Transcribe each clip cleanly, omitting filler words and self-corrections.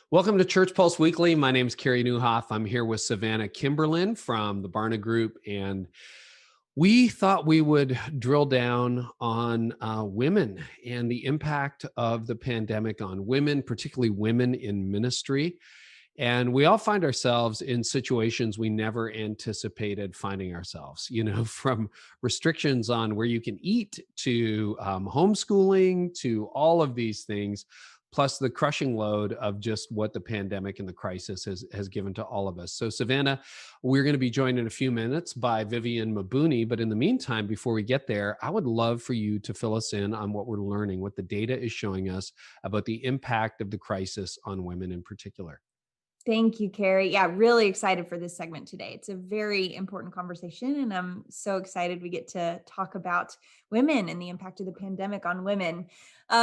Welcome to Church Pulse Weekly. My name is Carey Newhoff. I'm here with Savannah Kimberlin from the Barna Group, and we thought we would drill down on women and the impact of the pandemic on women, particularly women in ministry. And we all find ourselves in situations we never anticipated finding ourselves, from restrictions on where you can eat to homeschooling to all of these things, plus the crushing load of just what the pandemic and the crisis has given to all of us. So, Savannah, we're going to be joined in a few minutes by Vivian Mabuni. But in the meantime, before we get there, I would love for you to fill us in on what we're learning, what the data is showing us about the impact of the crisis on women in particular. Thank you, Carey. Yeah, really excited for this segment today. It's a very important conversation, and I'm so excited we get to talk about women and the impact of the pandemic on women.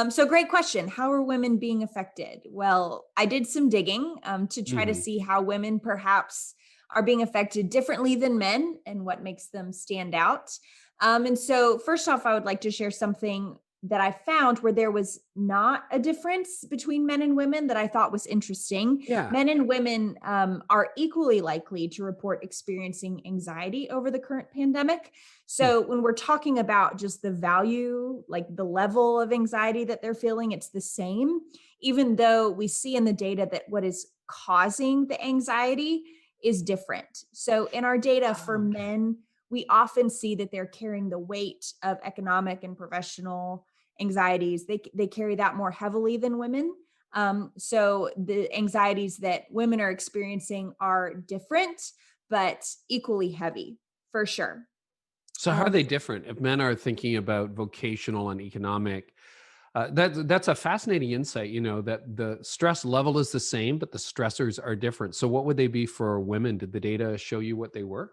So great question. How are women being affected? Well, I did some digging to try to Mhm. see how women perhaps are being affected differently than men and what makes them stand out. And so first off, I would like to share something that I found where there was not a difference between men and women that I thought was interesting. Yeah. Men and women are equally likely to report experiencing anxiety over the current pandemic. Hmm. So when we're talking about just the value, like the level of anxiety that they're feeling, it's the same, even though we see in the data that what is causing the anxiety is different. So in our data for Oh, okay. men, we often see that they're carrying the weight of economic and professional anxieties. They carry that more heavily than women. So the anxieties that women are experiencing are different, but equally heavy for sure. So how are Um, they different? If men are thinking about vocational and economic, that's a fascinating insight. That the stress level is the same, but the stressors are different. So what would they be for women? Did the data show you what they were?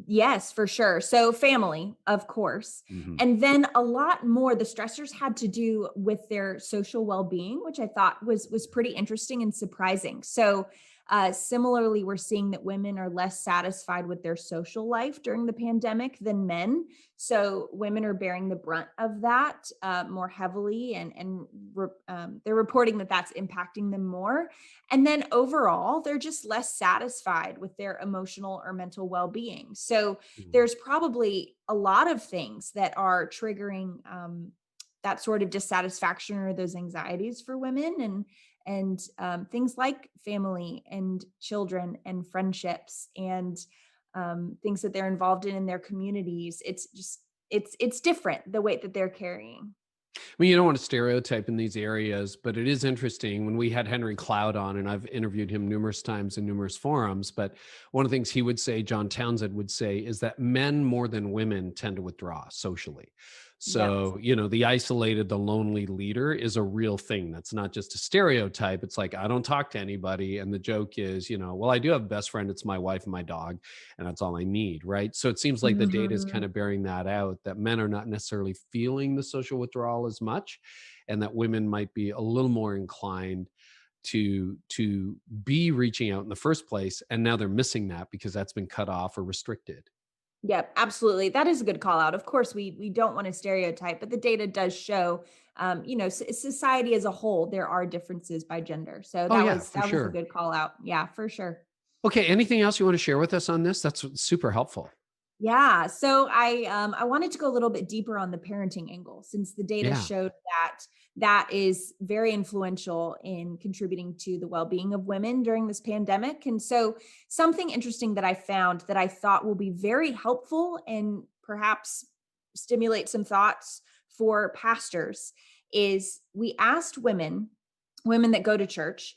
Yes, for sure. So family, of course. Hmm. And then a lot more the stressors had to do with their social well-being, which I thought was pretty interesting and surprising. So similarly, we're seeing that women are less satisfied with their social life during the pandemic than men. So women are bearing the brunt of that more heavily, and they're reporting that that's impacting them more. And then overall, they're just less satisfied with their emotional or mental well being. So there's probably a lot of things that are triggering that sort of dissatisfaction or those anxieties for women, and things like family and children and friendships and things that they're involved in their communities. It's different the weight that they're carrying. Well, you don't want to stereotype in these areas, but it is interesting when we had Henry Cloud on, and I've interviewed him numerous times in numerous forums. But one of the things he would say, John Townsend would say, is that men more than women tend to withdraw socially. Yep. So, the isolated, the lonely leader is a real thing. That's not just a stereotype. It's like, I don't talk to anybody. And the joke is, well, I do have a best friend. It's my wife and my dog, and that's all I need. Right. So it seems like the data is kind Mhm. of bearing that out, that men are not necessarily feeling the social withdrawal as much, and that women might be a little more inclined to be reaching out in the first place, and now they're missing that because that's been cut off or restricted. Yep, absolutely. That is a good call out. Of course, we don't want to stereotype, but the data does show, society as a whole, there are differences by gender. So Oh that yeah, was for that was a sure. good call out. Yeah, for sure. Okay, anything else you want to share with us on this? That's super helpful. Yeah. So I wanted to go a little bit deeper on the parenting angle since the data Yeah. showed that that is very influential in contributing to the well-being of women during this pandemic. And so something interesting that I found that I thought will be very helpful and perhaps stimulate some thoughts for pastors is we asked women that go to church.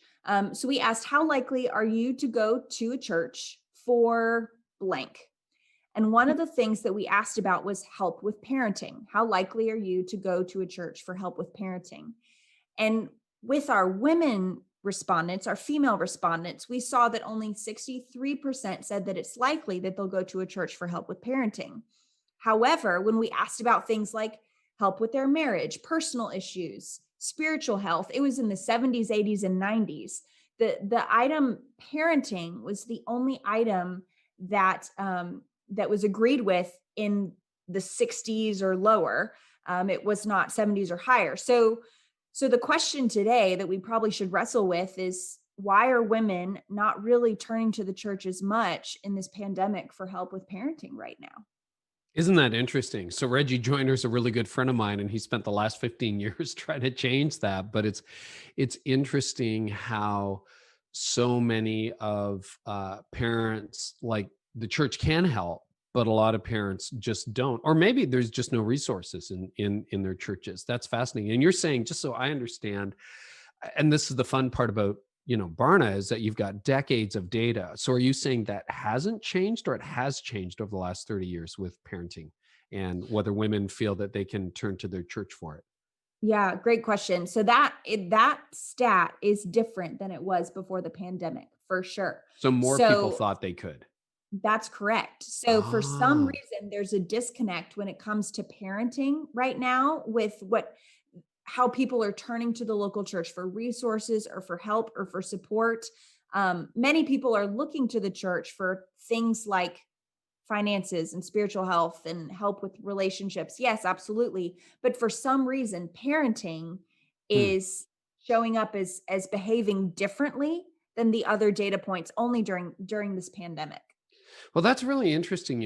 So we asked, how likely are you to go to a church for blank? And one of the things that we asked about was help with parenting. How likely are you to go to a church for help with parenting? And with our women respondents, our female respondents, we saw that only 63% said that it's likely that they'll go to a church for help with parenting. However, when we asked about things like help with their marriage, personal issues, spiritual health, it was in the 70s, 80s, and 90s. The item parenting was the only item that that was agreed with in the 60s or lower. It was not 70s or higher. So the question today that we probably should wrestle with is why are women not really turning to the church as much in this pandemic for help with parenting right now? Isn't that interesting? So Reggie Joiner's a really good friend of mine, and he spent the last 15 years trying to change that. But it's interesting how so many of parents, like, the church can help, but a lot of parents just don't, or maybe there's just no resources in their churches. That's fascinating. And you're saying, just so I understand, and this is the fun part about, Barna, is that you've got decades of data. So are you saying that hasn't changed, or it has changed over the last 30 years with parenting, and whether women feel that they can turn to their church for it? Yeah, great question. So that stat is different than it was before the pandemic, for sure. So more people So thought they could. that's correct. So for some Ah. reason, there's a disconnect when it comes to parenting right now with how people are turning to the local church for resources or for help or for support. Many people are looking to the church for things like finances and spiritual health and help with relationships. Yes, absolutely. But for some reason, parenting Hmm. is showing up as behaving differently than the other data points only during this pandemic. Well, that's really interesting,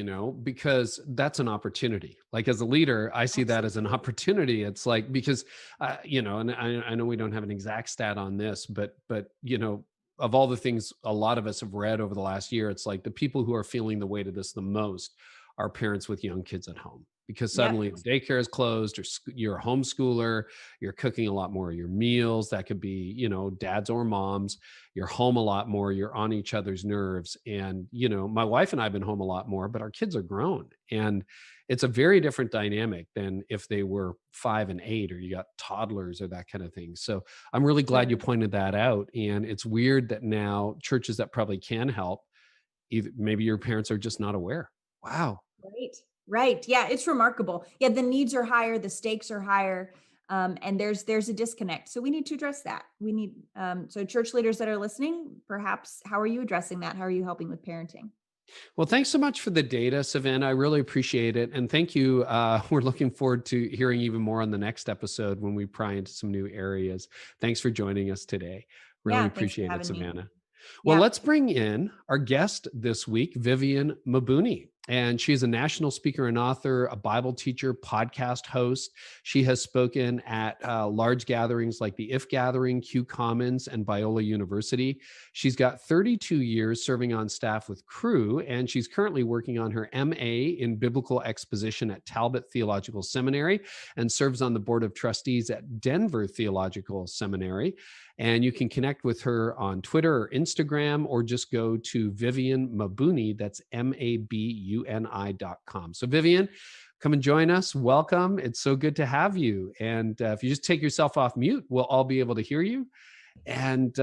because that's an opportunity. Like, as a leader, I see that as an Absolutely. opportunity. It's like, because, and I know we don't have an exact stat on this, but, of all the things a lot of us have read over the last year, it's like the people who are feeling the weight of this the most are parents with young kids at home, because Yep. suddenly the daycare is closed, or you're a homeschooler, you're cooking a lot more of your meals. That could be, dads or moms. You're home a lot more, you're on each other's nerves. And, my wife and I have been home a lot more, but our kids are grown. And it's a very different dynamic than if they were 5 and 8, or you got toddlers or that kind of thing. So I'm really glad you Sure. pointed that out. And it's weird that now churches that probably can help, either maybe your parents are just not aware. Wow. Right. Right. Yeah, it's remarkable. Yeah, the needs are higher, the stakes are higher, and there's a disconnect. So we need to address that. We need so church leaders that are listening, perhaps how are you addressing that? How are you helping with parenting? Well, thanks so much for the data, Savannah. I really appreciate it. And thank you. We're looking forward to hearing even more on the next episode when we pry into some new areas. Thanks for joining us today. Really Yeah, thanks for appreciate it, having me. Savannah. Well, Yeah. let's bring in our guest this week, Vivian Mabuni. And she's a national speaker and author, a Bible teacher, podcast host. She has spoken at large gatherings like the IF Gathering, Q Commons, and Biola University. She's got 32 years serving on staff with Cru, and she's currently working on her MA in Biblical Exposition at Talbot Theological Seminary, and serves on the Board of Trustees at Denver Theological Seminary. And you can connect with her on Twitter or Instagram, or just go to Vivian Mabuni. That's MABUNI.com. So, Vivian, come and join us. Welcome. It's so good to have you. And if you just take yourself off mute, we'll all be able to hear you. And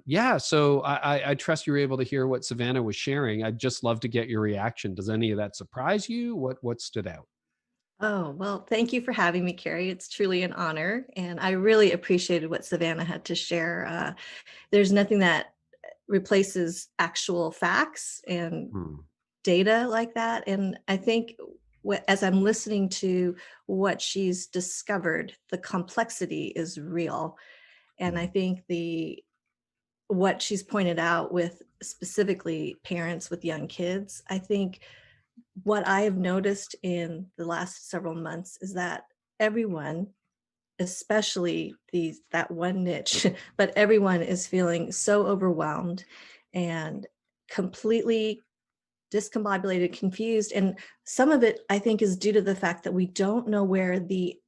yeah, so I trust you're able to hear what Savannah was sharing. I'd just love to get your reaction. Does any of that surprise you? What stood out? Oh, well, thank you for having me, Carrie. It's truly an honor. And I really appreciated what Savannah had to share. There's nothing that replaces actual facts and Hmm. data like that. And I think as I'm listening to what she's discovered, the complexity is real. And I Hmm. think what she's pointed out with specifically parents with young kids, I think what I have noticed in the last several months is that everyone, especially that one niche, but everyone is feeling so overwhelmed and completely discombobulated, confused. And some of it, I think, is due to the fact that we don't know where the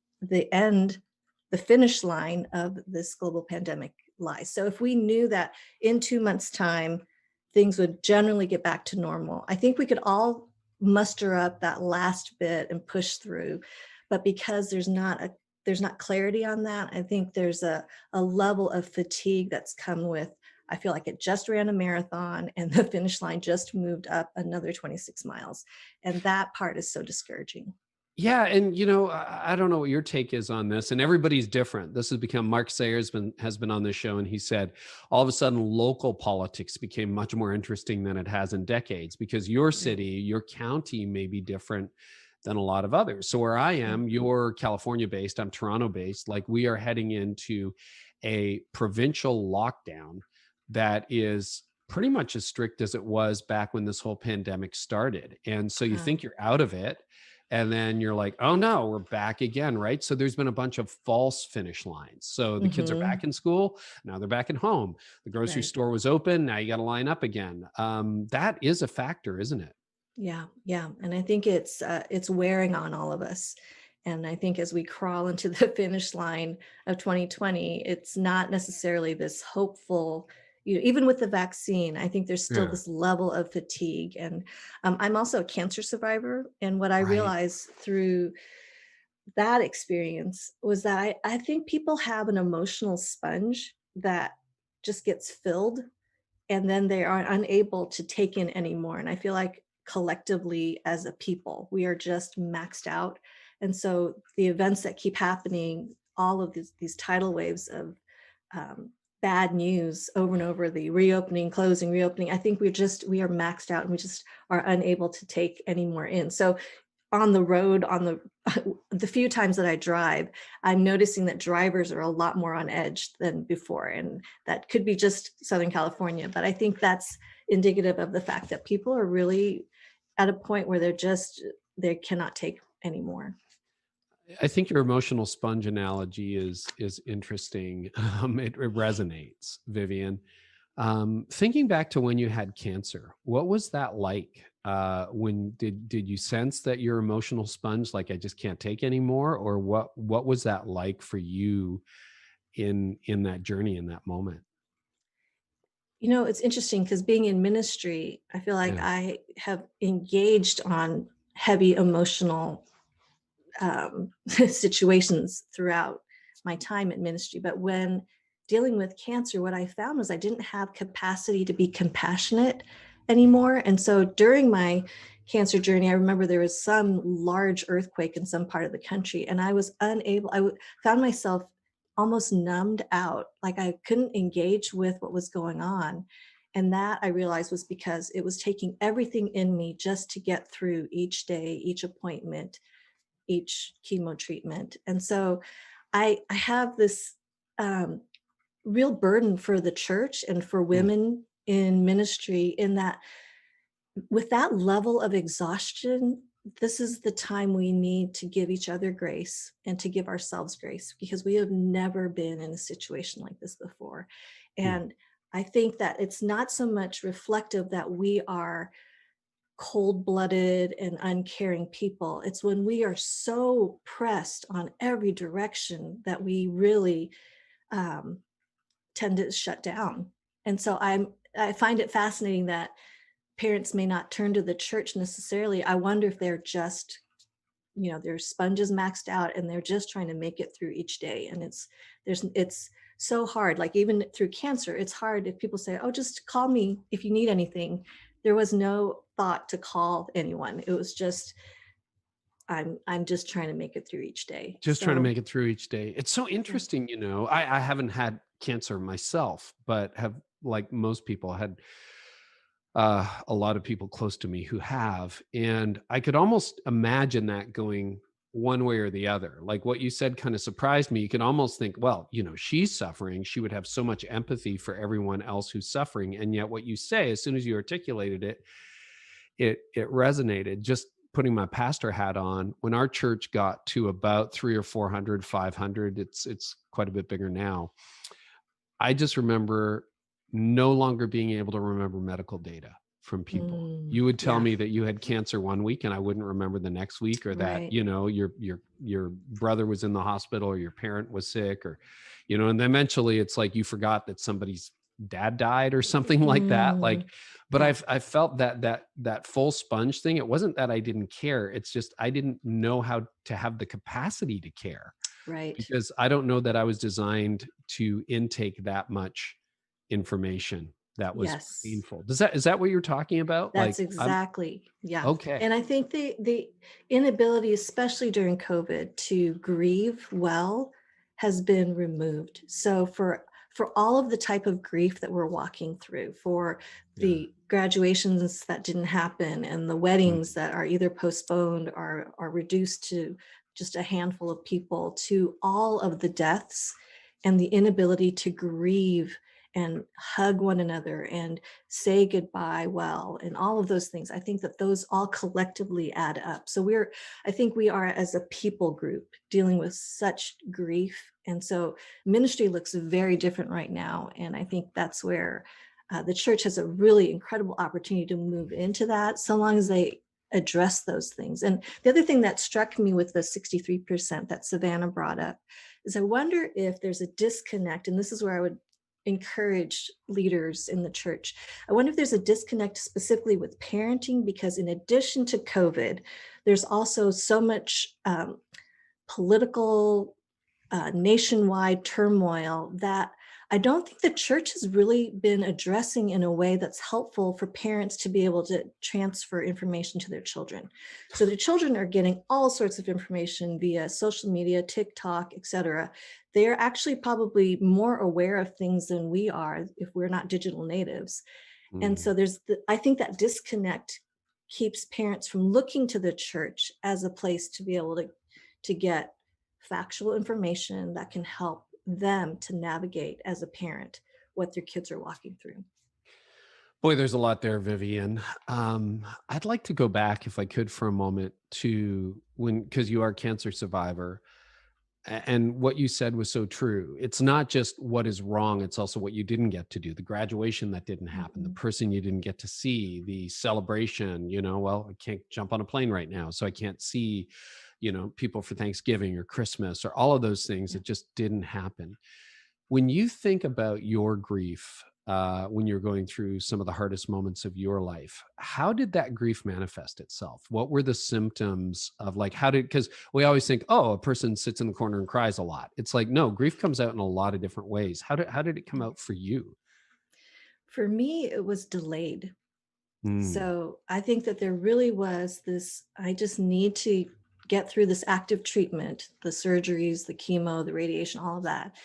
finish line of this global pandemic lies. So if we knew that in 2 months' time, things would generally get back to normal, I think we could all muster up that last bit and push through. But because there's not clarity on that, I think there's a level of fatigue that's come with, I feel like it just ran a marathon and the finish line just moved up another 26 miles. And that part is so discouraging. Yeah, and I don't know what your take is on this, and everybody's different. This has become, Mark Sayers has been on this show, and he said all of a sudden local politics became much more interesting than it has in decades, because your Right. city, your county may be different than a lot of others. So where I am, you're California based, I'm Toronto based. Like, we are heading into a provincial lockdown that is pretty much as strict as it was back when this whole pandemic started. And so you think you're out of it, and then you're like, oh no, we're back again, right? So there's been a bunch of false finish lines. So the kids are Mm-hmm. back in school, now they're back at home. The grocery Right. store was open, now you got to line up again. That is a factor, isn't it? Yeah, yeah, and I think it's wearing on all of us. And I think as we crawl into the finish line of 2020, it's not necessarily this hopeful, even with the vaccine, I think there's still Yeah. this level of fatigue. And I'm also a cancer survivor. And what I Right. realized through that experience was that I think people have an emotional sponge that just gets filled, and then they are unable to take in anymore. And I feel like collectively as a people, we are just maxed out. And so the events that keep happening, all of these tidal waves of um, bad news over and over, the reopening, closing, reopening, I think we are maxed out, and we just are unable to take any more in. So on the road, on the few times that I drive, I'm noticing that drivers are a lot more on edge than before. And that could be just Southern California, but I think that's indicative of the fact that people are really at a point where they cannot take anymore. I think your emotional sponge analogy is interesting. It resonates, Vivian. Thinking back to when you had cancer, what was that like? When did you sense that your emotional sponge, like I just can't take anymore, or what was that like for you in that journey, in that moment? It's interesting because being in ministry, I feel like Yeah, I have engaged on heavy emotional situations throughout my time in ministry. But when dealing with cancer, what I found was I didn't have capacity to be compassionate anymore. And so during my cancer journey, I remember there was some large earthquake in some part of the country, and I was unable, found myself almost numbed out, like I couldn't engage with what was going on. And that I realized was because it was taking everything in me just to get through each day, each appointment, each chemo treatment. And so I have this real burden for the church and for yeah, women in ministry, in that with that level of exhaustion, this is the time we need to give each other grace and to give ourselves grace, because we have never been in a situation like this before. hmm, And I think that it's not so much reflective that we are cold-blooded and uncaring people. It's when we are so pressed on every direction that we really um, tend to shut down. And so I find it fascinating that parents may not turn to the church necessarily. I wonder if they're just, their sponges maxed out and they're just trying to make it through each day. And it's so hard. Like even through cancer, it's hard if people say, oh, just call me if you need anything. There was no thought to call anyone. It was just, I'm just trying to make it through each day. just trying to So make it through each day. It's so yeah. interesting, I haven't had cancer myself, but have, like most people, had a lot of people close to me who have. And I could almost imagine that going one way or the other. Like what you said kind of surprised me. You can almost think, well, she's suffering. She would have so much empathy for everyone else who's suffering. And yet what you say, as soon as you articulated it, it resonated. Just putting my pastor hat on, when our church got to about 300 or 400, 500, it's quite a bit bigger now. I just remember no longer being able to remember medical data from people. You would tell Yeah, me that you had cancer one week and I wouldn't remember the next week, or that, right. your brother was in the hospital, or your parent was sick, or, and then eventually it's like you forgot that somebody's dad died or something like that. Like, but Yeah, I felt that full sponge thing. It wasn't that I didn't care. It's just I didn't know how to have the capacity to care, right. because I don't know that I was designed to intake that much information that was Yes. painful. Is that what you're talking about? That's Like, I'm exactly, yeah. okay. And I think the inability, especially during COVID, to grieve well has been removed. So for all of the type of grief that we're walking through, for Yeah. the graduations that didn't happen and the Mm. weddings that are either postponed or are reduced to just a handful of people, to all of the deaths and the inability to grieve and hug one another and say goodbye well, and all of those things. I think that those all collectively add up. So I think we are, as a people group, dealing with such grief. And so ministry looks very different right now. And I think that's where the church has a really incredible opportunity to move into that, so long as they address those things. And the other thing that struck me with the 63% that Savannah brought up is, I wonder if there's a disconnect, and this is where I would encourage leaders in the church. I wonder if there's a disconnect specifically with parenting, because in addition to COVID, there's also so much political nationwide turmoil that I don't think the church has really been addressing in a way that's helpful for parents to be able to transfer information to their children. So the children are getting all sorts of information via social media, TikTok, etc. They are actually probably more aware of things than we are if we're not digital natives. And so I think that disconnect keeps parents from looking to the church as a place to be able to get factual information that can help them to navigate as a parent what their kids are walking through. Boy, there's a lot there, Vivian. I'd like to go back, if I could, for a moment to because you are a cancer survivor. And what you said was so true. It's not just what is wrong, it's also what you didn't get to do, the graduation that didn't happen, the person you didn't get to see, the celebration, well, I can't jump on a plane right now, so I can't see, people for Thanksgiving or Christmas or all of those things that just didn't happen. When you think about your grief, when you're going through some of the hardest moments of your life, how did that grief manifest itself? What were the symptoms of, like, because we always think, oh, a person sits in the corner and cries a lot. It's like, no, grief comes out in a lot of different ways. How did it come out for you? For me, it was delayed. Mm. So I think that there really was this, I just need to get through this active treatment, the surgeries, the chemo, the radiation, all of that.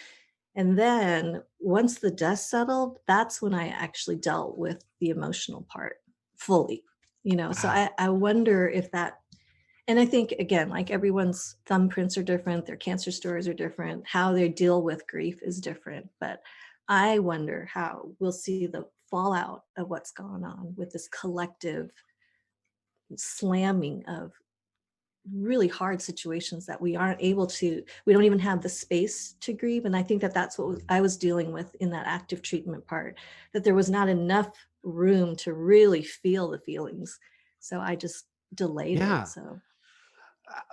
And then once the dust settled, that's when I actually dealt with the emotional part fully, So Wow. I wonder if that, and I think, again, like, everyone's thumbprints are different, their cancer stories are different, how they deal with grief is different. But I wonder how we'll see the fallout of what's gone on with this collective slamming of really hard situations that we don't even have the space to grieve. And I think that that's what I was dealing with in that active treatment part, that there was not enough room to really feel the feelings. So I just delayed it. Yeah. So,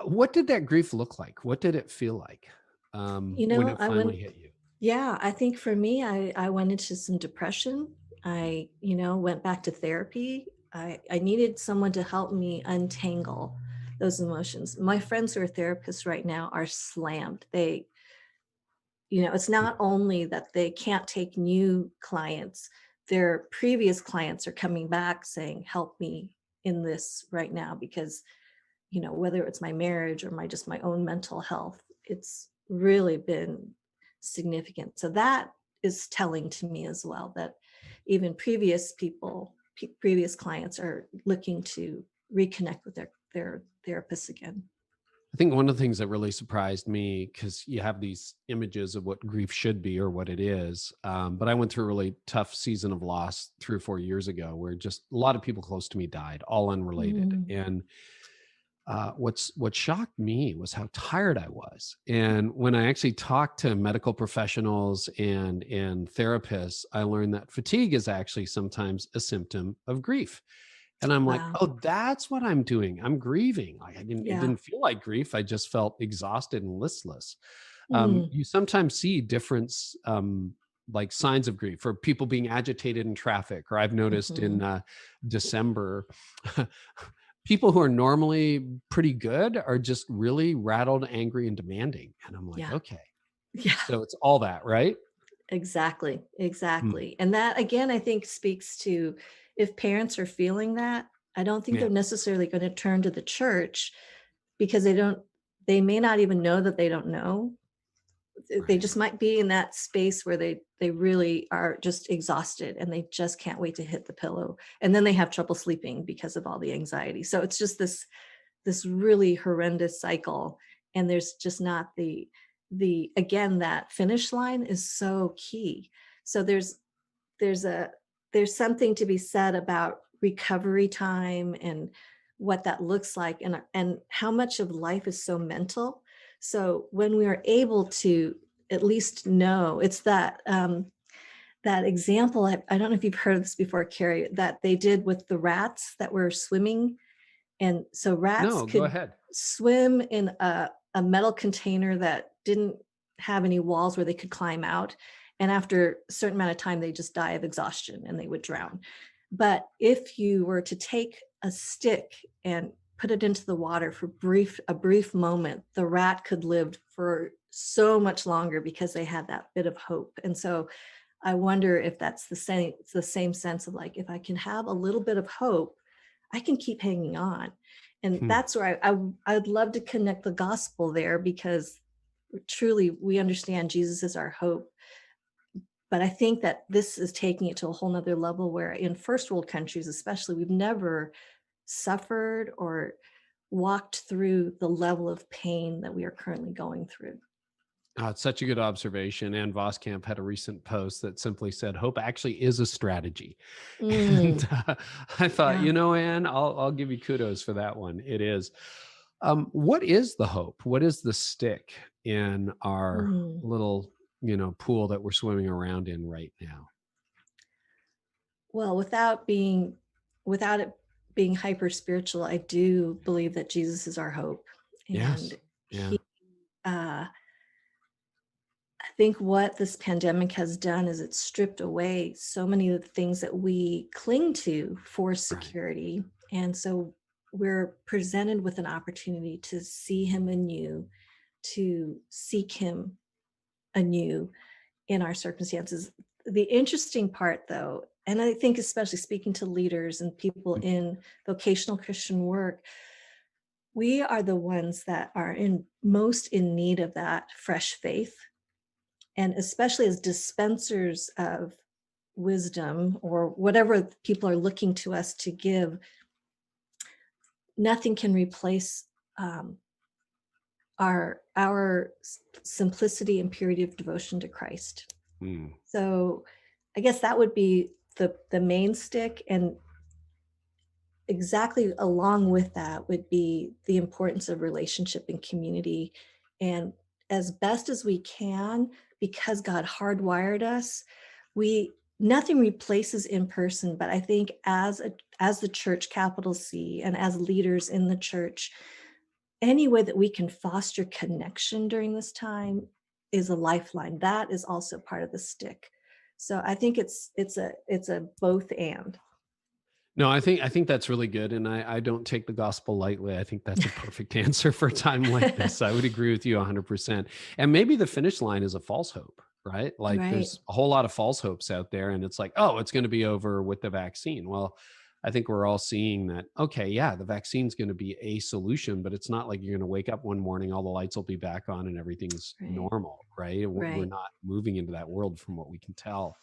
What did that grief look like? What did it feel like when it I finally went, hit you? yeah, I think for me, I went into some depression. I, went back to therapy. I needed someone to help me untangle those emotions. My friends who are therapists right now are slammed. It's not only that they can't take new clients, their previous clients are coming back saying, help me in this right now, because, whether it's my marriage or just my own mental health, it's really been significant. So that is telling to me as well, that even previous clients are looking to reconnect with their therapists again. I think one of the things that really surprised me, because you have these images of what grief should be or what it is, but I went through a really tough season of loss 3 or 4 years ago, where just a lot of people close to me died, all unrelated. Mm. And what shocked me was how tired I was. And when I actually talked to medical professionals and therapists, I learned that fatigue is actually sometimes a symptom of grief. And I'm like, Wow. oh, that's what I'm doing. I'm grieving. Like, it Yeah. didn't feel like grief. I just felt exhausted and listless. Mm. You sometimes see difference, like signs of grief, or people being agitated in traffic, or I've noticed Mhm. in December, people who are normally pretty good are just really rattled, angry, and demanding. And I'm like, Yeah. okay, Yeah. so it's all that, right? Exactly. Mm. Exactly. And that, again, I think speaks to, if parents are feeling that, I don't think Yeah. they're necessarily going to turn to the church, because they may not even know that they don't know. They Right. just might be in that space where they really are just exhausted and they just can't wait to hit the pillow. And then they have trouble sleeping because of all the anxiety. So it's just this really horrendous cycle. And there's just not again, that finish line is so key. So there's something to be said about recovery time and what that looks like, and how much of life is so mental. So when we are able to at least know, it's that example, I don't know if you've heard of this before, Carrie, that they did with the rats that were swimming. And so rats No, go could ahead. swim in a metal container that didn't have any walls where they could climb out. And after a certain amount of time, they just die of exhaustion and they would drown. But if you were to take a stick and put it into the water for a brief moment, the rat could live for so much longer because they had that bit of hope. And so I wonder if that's the same sense of like, if I can have a little bit of hope, I can keep hanging on. And Hmm. that's where I'd love to connect the gospel there, because truly we understand Jesus is our hope. But I think that this is taking it to a whole nother level where in first world countries, especially, we've never suffered or walked through the level of pain that we are currently going through. It's such a good observation. And Voskamp had a recent post that simply said, "Hope actually is a strategy." Mm, And I thought, yeah. Ann, I'll give you kudos for that one. It is. What is the hope? What is the stick in our Mm. little, pool that we're swimming around in right now? Well, without it being hyper spiritual, I do believe that Jesus is our hope. Yes. And Yeah. he, I think what this pandemic has done is it's stripped away so many of the things that we cling to for Right. security. And so we're presented with an opportunity to see him anew, to seek him anew in our circumstances. The interesting part, though, and I think especially speaking to leaders and people in vocational Christian work, we are the ones that are most in need of that fresh faith. And especially as dispensers of wisdom or whatever people are looking to us to give, nothing can replace um, our simplicity and purity of devotion to Christ. Mm. So I guess that would be the main stick, and exactly along with that would be the importance of relationship and community. And as best as we can, because God hardwired us, nothing replaces in person. But I think as the church, capital C, and as leaders in the church, any way that we can foster connection during this time is a lifeline. That is also part of the stick. So I think it's a both and. No, I think that's really good. And I don't take the gospel lightly. I think that's a perfect answer for a time like this. I would agree with you 100%. And maybe the finish line is a false hope, right? Like Right. there's a whole lot of false hopes out there. And it's like, oh, it's going to be over with the vaccine. Well, I think we're all seeing that, okay, yeah, the vaccine's going to be a solution, but it's not like you're going to wake up one morning, all the lights will be back on and everything's Right. normal, right? We're Right. not moving into that world from what we can tell.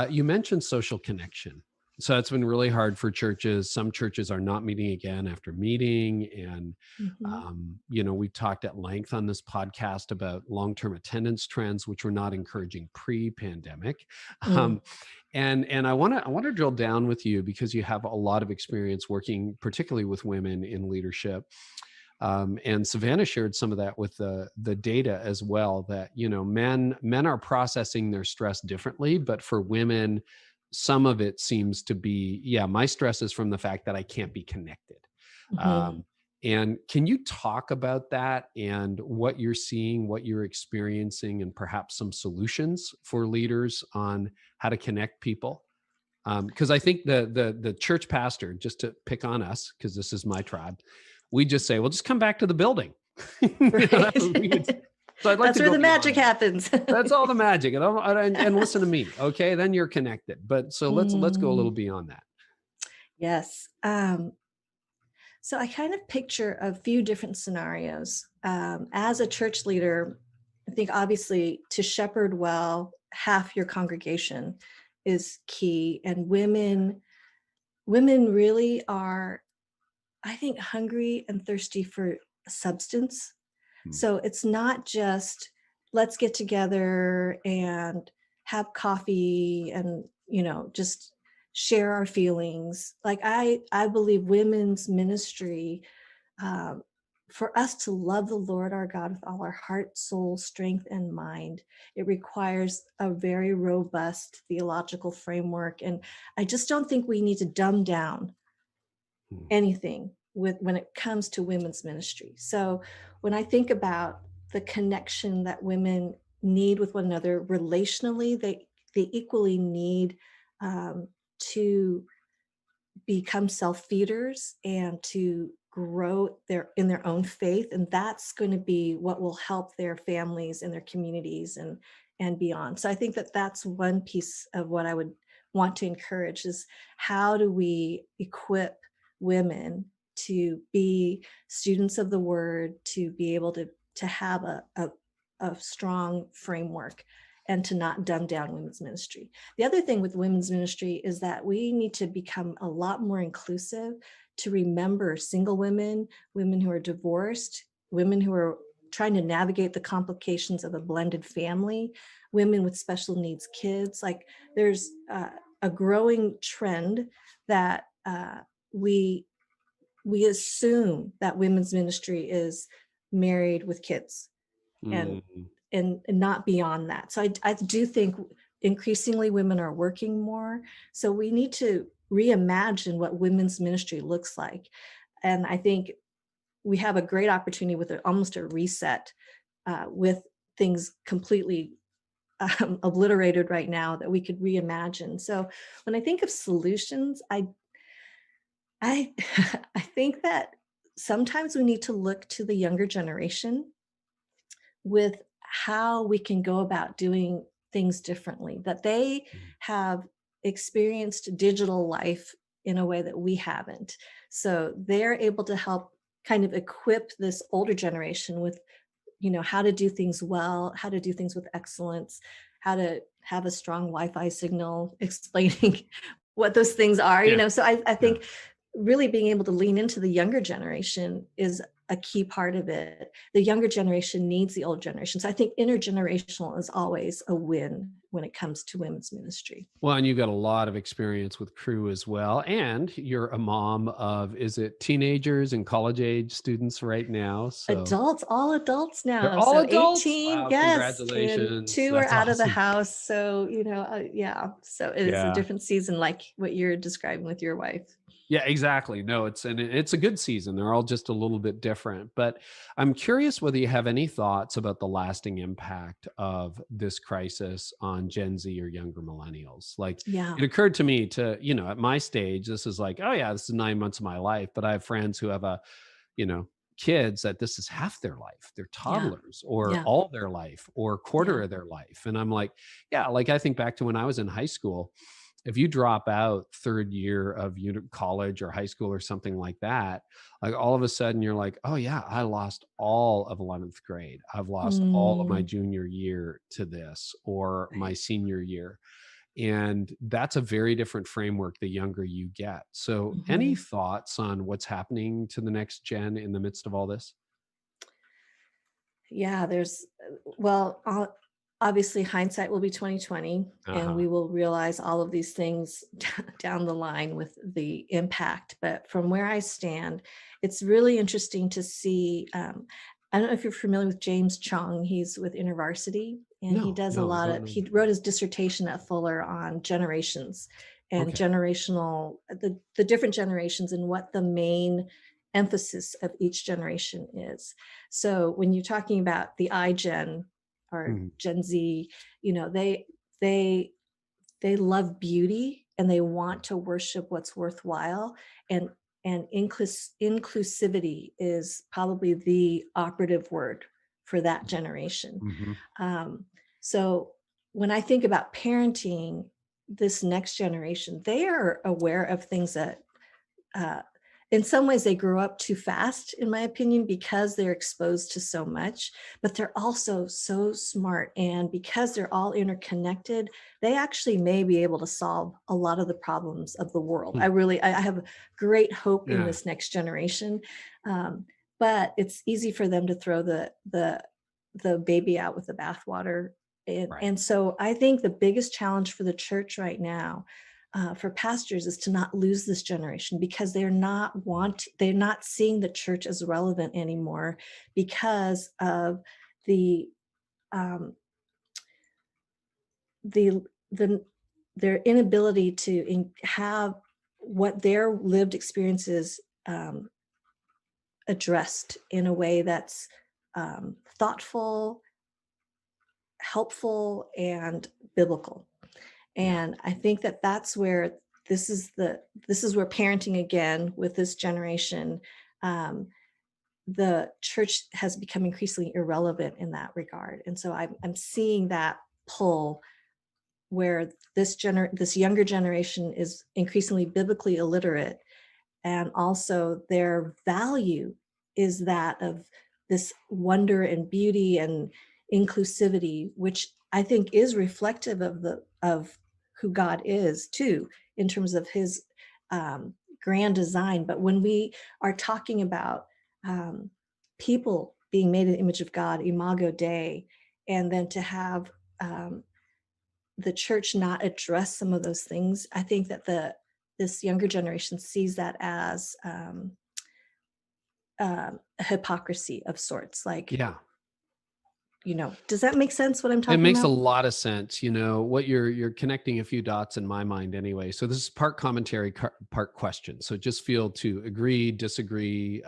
You mentioned social connection. So it's been really hard for churches. Some churches are not meeting again after meeting. And, Mhm. we talked at length on this podcast about long-term attendance trends, which were not encouraging pre-pandemic. Mm. Um, and I want to drill down with you because you have a lot of experience working, particularly with women in leadership. And Savannah shared some of that with the data as well. That men are processing their stress differently, but for women, some of it seems to be, yeah, my stress is from the fact that I can't be connected. Mhm. Um, and can you talk about that and what you're seeing, what you're experiencing, and perhaps some solutions for leaders on how to connect people? Because I think the church pastor, just to pick on us, because this is my tribe, we just say, well, just come back to the building. That's what we would. Right. So I'd like That's to where go the magic beyond that. happens. That's all the magic, and listen to me, okay? Then you're connected. But so let's go a Mm, little beyond that. yes. So I kind of picture a few different scenarios. As a church leader, I think obviously to shepherd well, half your congregation is key. And women really are, I think, hungry and thirsty for substance. Hmm. So it's not just let's get together and have coffee and just share our feelings. Like I believe women's ministry, for us to love the Lord our God with all our heart, soul, strength, and mind, it requires a very robust theological framework. And I just don't think we need to dumb down anything when it comes to women's ministry. So when I think about the connection that women need with one another relationally, they equally need to become self-feeders and to grow in their own faith, and that's going to be what will help their families and their communities and beyond. So I think that that's one piece of what I would want to encourage is how do we equip women to be students of the word, to be able to have a strong framework and to not dumb down women's ministry. The other thing with women's ministry is that we need to become a lot more inclusive, to remember single women, women who are divorced, women who are trying to navigate the complications of a blended family, women with special needs kids. Like there's a growing trend that we assume that women's ministry is married with kids. And not beyond that. So I do think increasingly women are working more. So we need to reimagine what women's ministry looks like. And I think we have a great opportunity with almost a reset with things completely obliterated right now that we could reimagine. So when I think of solutions, I I think that sometimes we need to look to the younger generation with how we can go about doing things differently, that they have experienced digital life in a way that we haven't. So they're able to help kind of equip this older generation with, how to do things well, how to do things with excellence, how to have a strong Wi-Fi signal, explaining what those things are, So I think really being able to lean into the younger generation is a key part of it. The younger generation needs the old generation. So I think intergenerational is always a win when it comes to women's ministry. Well, and you've got a lot of experience with Crew as well. And you're a mom of, is it teenagers and college age students right now? So all adults now. they're all So adults? 18, Wow, yes. congratulations. And 2 That's are out of the awesome. house. So, yeah. So it is a different season, like what you're describing with your wife. Yeah, exactly. No, it's a good season. They're all just a little bit different. But I'm curious whether you have any thoughts about the lasting impact of this crisis on Gen Z or younger millennials. Like it occurred to me to, at my stage, this is like, oh yeah, this is 9 months of my life. But I have friends who have kids that this is half their life. They're toddlers or all their life or quarter of their life. And I'm like, like I think back to when I was in high school. If you drop out third year of college or high school or something like that, like all of a sudden you're like, oh yeah, I lost all of 11th grade. I've lost all of my junior year to this or my senior year. And that's a very different framework the younger you get. So any thoughts on what's happening to the next gen in the midst of all this? Yeah, obviously hindsight will be 2020 and we will realize all of these things down the line with the impact. But from where I stand, it's really interesting to see. I don't know if you're familiar with James Chong. He's with InterVarsity and he does he wrote his dissertation at Fuller on generations and generational, the different generations and what the main emphasis of each generation is. So when you're talking about the iGen, or Gen Z, they love beauty and they want to worship what's worthwhile. And inclusivity is probably the operative word for that generation. So when I think about parenting this next generation, they are aware of things that in some ways they grow up too fast, in my opinion, because they're exposed to so much, but they're also so smart. And because they're all interconnected, they actually may be able to solve a lot of the problems of the world. I have great hope in this next generation. But it's easy for them to throw the baby out with the bathwater Right. And so I think the biggest challenge for the church right now, for pastors, is to not lose this generation, because they're not seeing the church as relevant anymore because of the um, the the their inability to have what their lived experiences addressed in a way that's thoughtful, helpful, and biblical. Yeah. And I think that that's where this is where parenting, again, with this generation, um, the church has become increasingly irrelevant in that regard. And so I'm seeing that pull where this younger generation is increasingly biblically illiterate, and also their value is that of this wonder and beauty and inclusivity, which I think is reflective of who God is too, in terms of his grand design. But when we are talking about people being made in the image of God, Imago Dei, and then to have the church not address some of those things, I think that this younger generation sees that as a hypocrisy of sorts. Like, Yeah. does that make sense what I'm It talking makes a about? lot of sense. What you're connecting a few dots in my mind anyway. So this is part commentary, part question. So just feel to agree, disagree,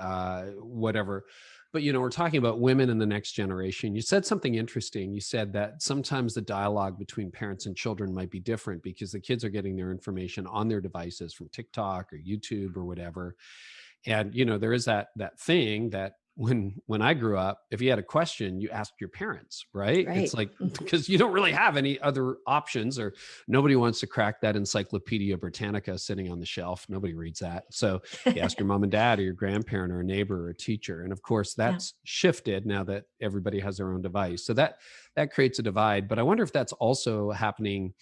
whatever. But we're talking about women in the next generation. You said something interesting. You said that sometimes the dialogue between parents and children might be different because the kids are getting their information on their devices from TikTok or YouTube or whatever. And there is that thing that when I grew up, if you had a question, you asked your parents, right? It's Right. like, because you don't really have any other options, or nobody wants to crack that Encyclopedia Britannica sitting on the shelf. Nobody reads that. So you ask your mom and dad or your grandparent or a neighbor or a teacher. And of course Yeah. that's shifted now that everybody has their own device. So that creates a divide. But I wonder if that's also happening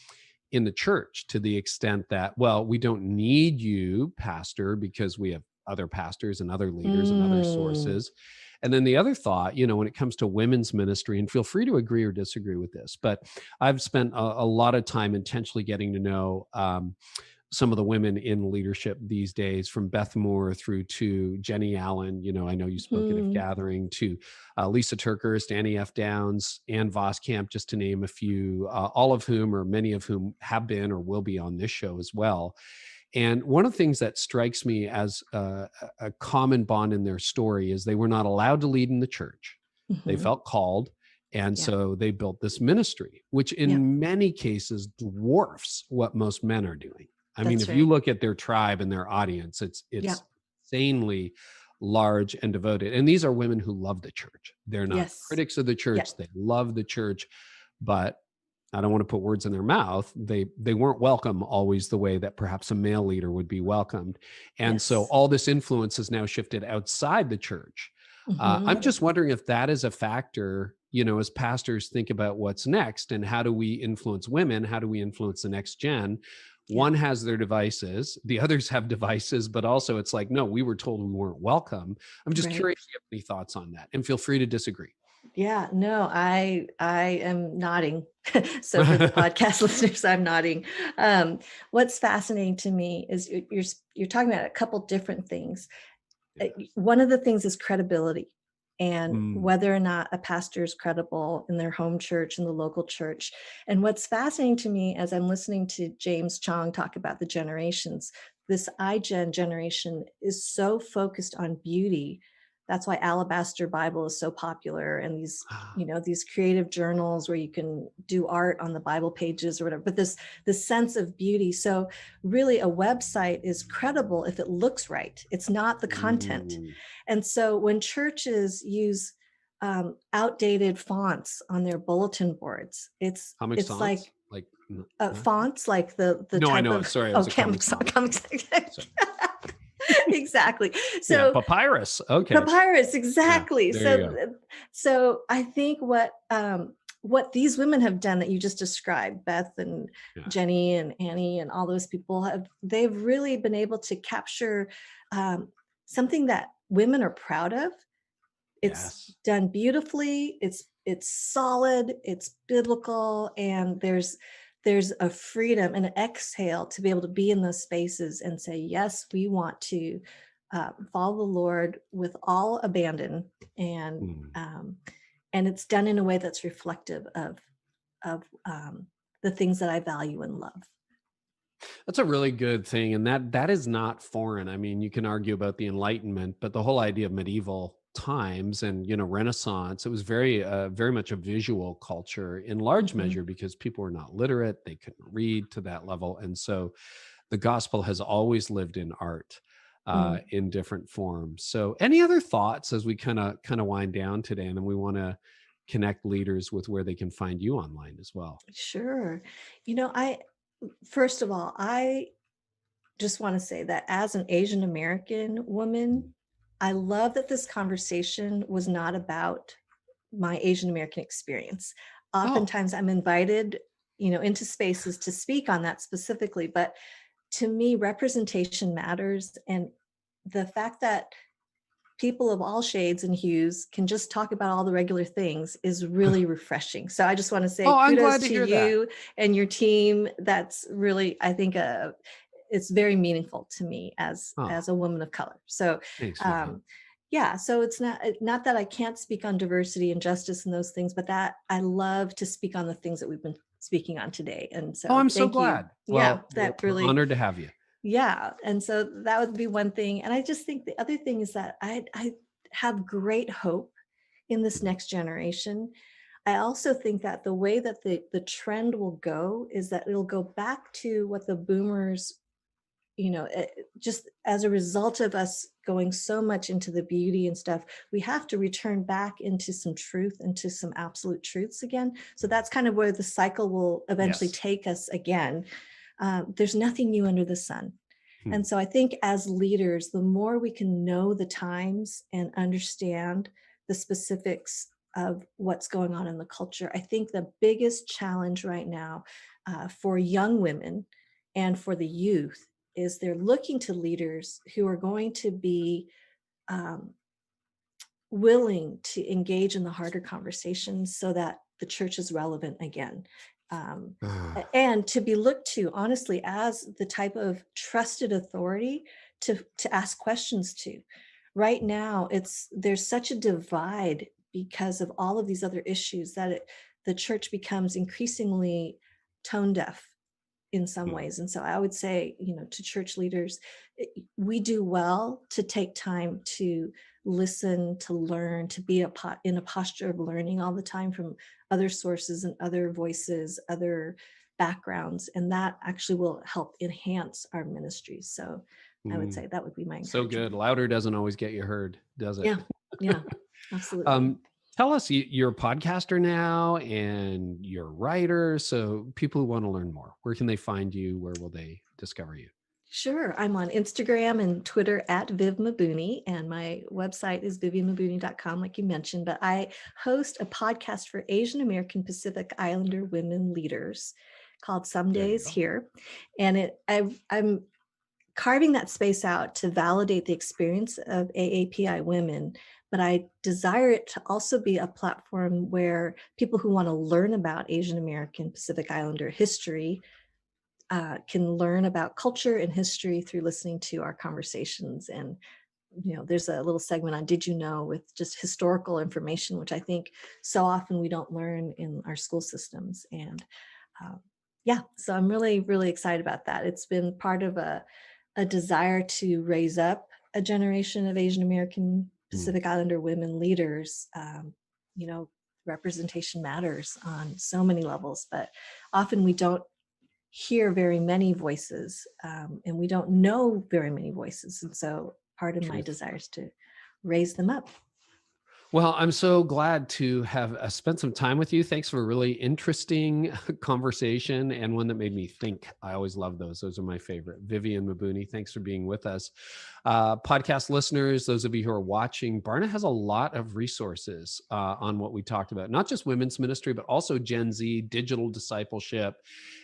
in the church, to the extent that, well, we don't need you, pastor, because we have other pastors and other leaders and other Mm, sources. And then the other thought, when it comes to women's ministry, and feel free to agree or disagree with this, but I've spent a lot of time intentionally getting to know some of the women in leadership these days, from Beth Moore through to Jenny Allen. I know you spoke at a mhm. gathering, to Lisa Turkhurst, Annie F. Downs, Ann Voskamp, just to name a few, all of whom, or many of whom, have been or will be on this show as well. And one of the things that strikes me as a common bond in their story is they were not allowed to lead in the church. They Mhm. felt called. And Yeah. so they built this ministry, which Yeah. in many cases dwarfs what most men are doing. I mean, That's if you right. look at their tribe and their audience, it's Yeah. insanely large and devoted. And these are women who love the church. They're not Yes. critics of the Yeah. church. They love the church, but I don't want to put words in their mouth. They weren't welcome always the way that perhaps a male leader would be welcomed. And so Yes. all this influence has now shifted outside the church. I'm Mhm. just wondering if that is a factor, as pastors think about what's next and how do we influence women? How do we influence the next gen? Yeah. One has their devices, the others have devices, but also it's like, no, we were told we weren't welcome. I'm just Right. curious if you have any thoughts on that, and feel free to disagree. Yeah, no, I am nodding. So for the podcast listeners, I'm nodding. What's fascinating to me is you're talking about a couple different things. One of the things is credibility, and Mm. whether or not a pastor is credible in their home church, in the local church. And what's fascinating to me as I'm listening to James Chong talk about the generations, this iGen generation is so focused on beauty. That's why Alabaster Bible is so popular, and these creative journals where you can do art on the Bible pages or whatever. But this sense of beauty. So really, a website is credible if it looks right. It's not the content. Mm. And so when churches use outdated fonts on their bulletin boards, it's Comic it's Sans? like Like, what? fonts, like the No, I type know. of Sorry, I was a comic comics. sans. Comics. So, Exactly. yeah, So papyrus. Okay. papyrus, Yeah, exactly. there you go. So I think what these women have done that you just described, Beth and Yeah. Jenny and Annie and all those people, they've really been able to capture something that women are proud of. It's Yes. done beautifully. It's it's solid, it's biblical, and there's a freedom and an exhale to be able to be in those spaces and say, yes, we want to follow the Lord with all abandon, and Mm. and it's done in a way that's reflective of the things that I value and love. That's a really good thing, and that is not foreign. I mean, you can argue about the Enlightenment, but the whole idea of medieval times and Renaissance, it was very much a visual culture in large Mhm. measure because people were not literate, they couldn't read to that level, and so the gospel has always lived in art Mm. in different forms. So, any other thoughts as we kind of wind down today, and then we want to connect leaders with where they can find you online as well. Sure. I first of all, I just want to say that as an Asian American woman, I love that this conversation was not about my Asian American experience. Oh, Oftentimes I'm invited, into spaces to speak on that specifically, but to me, representation matters. And the fact that people of all shades and hues can just talk about all the regular things is really refreshing. So I just want to say oh, I'm kudos glad to to hear that. you and your team. That's really, I think, it's very meaningful to me Oh, as a woman of color. So thanks, Vivian. um, yeah, so it's not that I can't speak on diversity and justice and those things, but that I love to speak on the things that we've been speaking on today. And Oh, so I'm so thank you. glad. Yeah, Well, that we're really, honored to have you. yeah. And so that would be one thing. And I just think the other thing is that I have great hope in this Mhm. next generation. I also think that the way that the trend will go is that it'll go back to what the boomers, just as a result of us going so much into the beauty and stuff, we have to return back into some truth, into some absolute truths again. So that's kind of where the cycle will eventually Yes. take us again. There's nothing new under the sun. Hmm. And so I think as leaders, the more we can know the times and understand the specifics of what's going on in the culture, I think the biggest challenge right now for young women and for the youth is they're looking to leaders who are going to be um, willing to engage in the harder conversations so that the church is relevant again. Um, Ah, and to be looked to honestly as the type of trusted authority to ask questions to. Right now, there's such a divide because of all of these other issues that the church becomes increasingly tone deaf in some hmm. ways. And so I would say, to church leaders, we do well to take time to listen, to learn, to be in a posture of learning all the time from other sources and other voices, other backgrounds. And that actually will help enhance our ministries. So I would Mm. say that would be my So good. encouragement. Louder doesn't always get you heard, does it? Yeah. Yeah, absolutely. um, Tell us, you're a podcaster now and you're a writer. So people who want to learn more, where can they find you? Where will they discover you? Sure. I'm on Instagram and Twitter at Viv Mabuni, and my website is vivianmabuni.com, like you mentioned. But I host a podcast for Asian American Pacific Islander women leaders called Some There you Days go. Here. And I'm carving that space out to validate the experience of AAPI women. But I desire it to also be a platform where people who want to learn about Asian American Pacific Islander history can learn about culture and history through listening to our conversations. And there's a little segment on Did You Know, with just historical information, which I think so often we don't learn in our school systems. And yeah, so I'm really, really excited about that. It's been part of a desire to raise up a generation of Asian American Mm. Pacific Islander women leaders. You know, representation matters on so many levels, but often we don't hear very many voices, and we don't know very many voices. And so part of my Truth. desire is to raise them up. Well, I'm so glad to have spent some time with you. Thanks for a really interesting conversation and one that made me think. I always love those. Those are my favorite. Vivian Mabuni, thanks for being with us. Podcast listeners, those of you who are watching, Barna has a lot of resources on what we talked about, not just women's ministry, but also Gen Z, digital discipleship,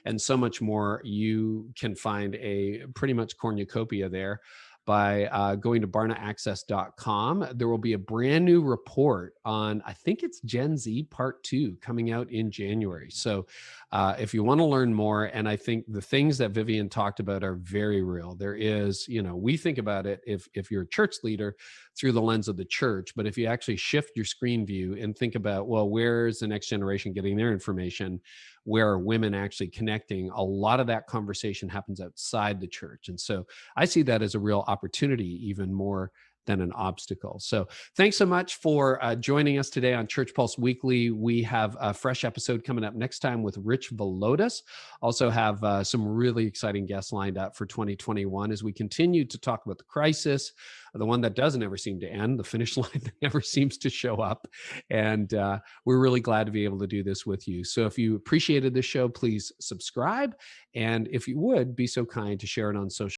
and so much more. You can find a pretty much cornucopia there. by going to barnaaccess.com. There will be a brand new report on, I think it's Gen Z Part 2 coming out in January. So if you want to learn more, and I think the things that Vivian talked about are very real. There is, we think about it if you're a church leader through the lens of the church, but if you actually shift your screen view and think about, well, where's the next generation getting their information? Where are women actually connecting? A lot of that conversation happens outside the church. And so I see that as a real opportunity, even more than an obstacle. So thanks so much for joining us today on Church Pulse Weekly. We have a fresh episode coming up next time with Rich Velotis. Also have some really exciting guests lined up for 2021 as we continue to talk about the crisis, the one that doesn't ever seem to end, the finish line that never seems to show up. And we're really glad to be able to do this with you. So if you appreciated this show, please subscribe. And if you would, be so kind to share it on social